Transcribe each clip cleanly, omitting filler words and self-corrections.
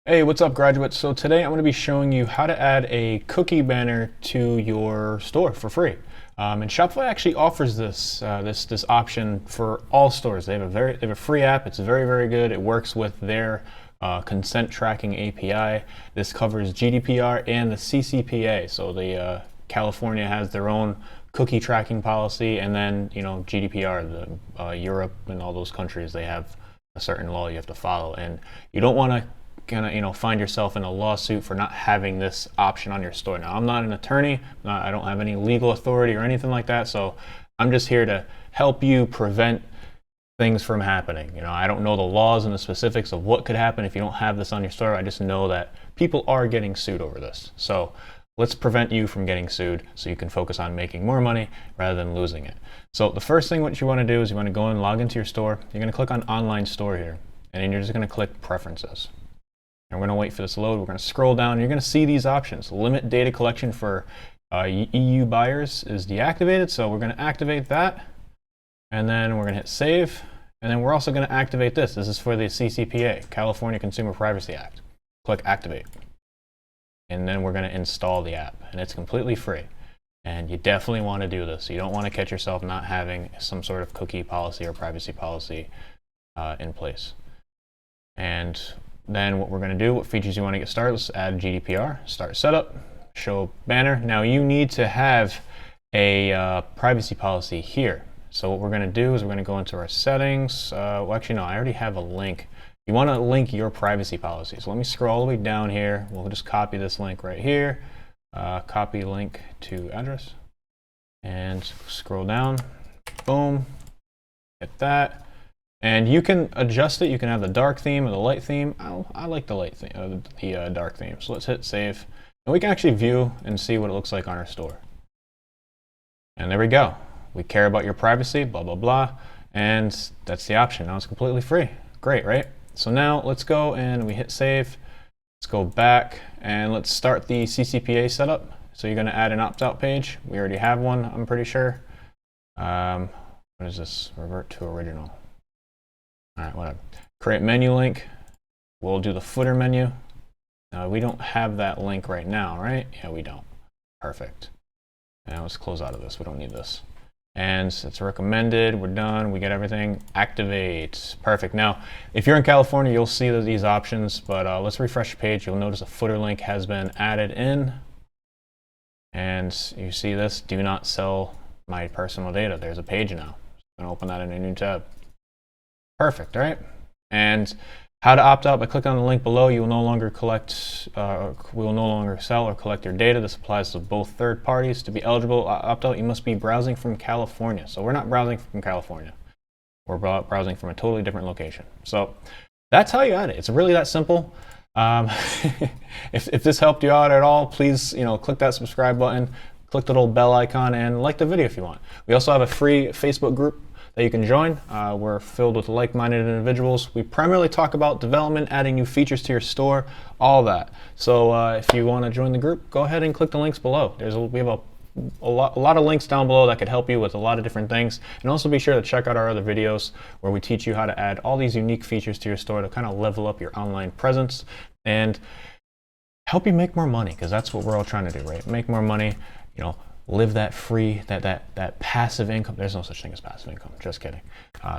Hey, what's up, graduates? So today I'm going to be showing you how to add a cookie banner to your store for free. And Shopify actually offers this option for all stores. They have a free app. It's very good. It works with their consent tracking API. This covers GDPR and the CCPA. So the California has their own cookie tracking policy, and then GDPR, the Europe and all those countries, they have a certain law you have to follow, and you don't want to find yourself in a lawsuit for not having this option on your store. Now, I'm not an attorney, I don't have any legal authority or anything like that, so I'm just here to help you prevent things from happening. I don't know the laws and the specifics of what could happen if you don't have this on your store. I just know that people are getting sued over this. So let's prevent you from getting sued so you can focus on making more money rather than losing it. So the first thing what you want to do is you want to go and log into your store. You're going to click on online store here, and then you're just going to click preferences. And we're going to wait for this to load. We're going to scroll down, and you're going to see these options. Limit data collection for EU buyers is deactivated, so we're going to activate that. And then we're going to hit save. And then we're also going to activate this. This is for the CCPA, California Consumer Privacy Act. Click activate. And then we're going to install the app, and it's completely free. And you definitely want to do this. You don't want to catch yourself not having some sort of cookie policy or privacy policy in place. And then what we're going to do, what features you want to get started, let's add GDPR, start setup, show banner. Now you need to have a privacy policy here. So what we're going to do is we're going to go into our settings. Well, actually, no, I already have a link. You want to link your privacy policy. So let me scroll all the way down here. We'll just copy this link right here. Copy link to address. And scroll down. Boom. Hit that. And you can adjust it. You can have the dark theme or the light theme. I like the light theme, the dark theme. So let's hit save. And we can actually view and see what it looks like on our store. And there we go. We care about your privacy, blah, blah, blah. And that's the option. Now it's completely free. Great, right? So now let's go and we hit save. Let's go back and let's start the CCPA setup. So you're going to add an opt-out page. We already have one, I'm pretty sure. What is this? Revert to original. All right, whatever. Create menu link. We'll do the footer menu. Now, we don't have that link right now, right? Yeah, we don't. Perfect. Now let's close out of this. We don't need this. And it's recommended. We're done. We get everything. Activate. Perfect. Now, if you're in California, you'll see these options, but let's refresh the page. You'll notice a footer link has been added in. And you see this, do not sell my personal data. There's a page now. I'm going to open that in a new tab. Perfect, right? And how to opt out by clicking on the link below. You will no longer we will no longer sell or collect your data. This applies to both third parties. To be eligible opt out, you must be browsing from California. So we're not browsing from California. We're browsing from a totally different location. So that's how you add it. It's really that simple. If this helped you out at all, please click that subscribe button, click the little bell icon, and like the video if you want. We also have a free Facebook group that you can join. We're filled with like-minded individuals. We primarily talk about development, adding new features to your store, all that. So if you want to join the group, go ahead and click the links below. We have a lot of links down below that could help you with a lot of different things. And also be sure to check out our other videos where we teach you how to add all these unique features to your store to kind of level up your online presence and help you make more money, because that's what we're all trying to do, right? Make more money, live that free, that passive income. There's no such thing as passive income, just kidding.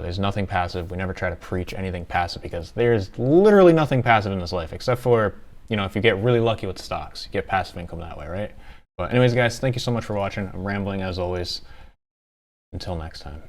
There's nothing passive. We never try to preach anything passive, because there's literally nothing passive in this life, except for, if you get really lucky with stocks, you get passive income that way, right? But anyways, guys, thank you so much for watching. I'm rambling as always. Until next time.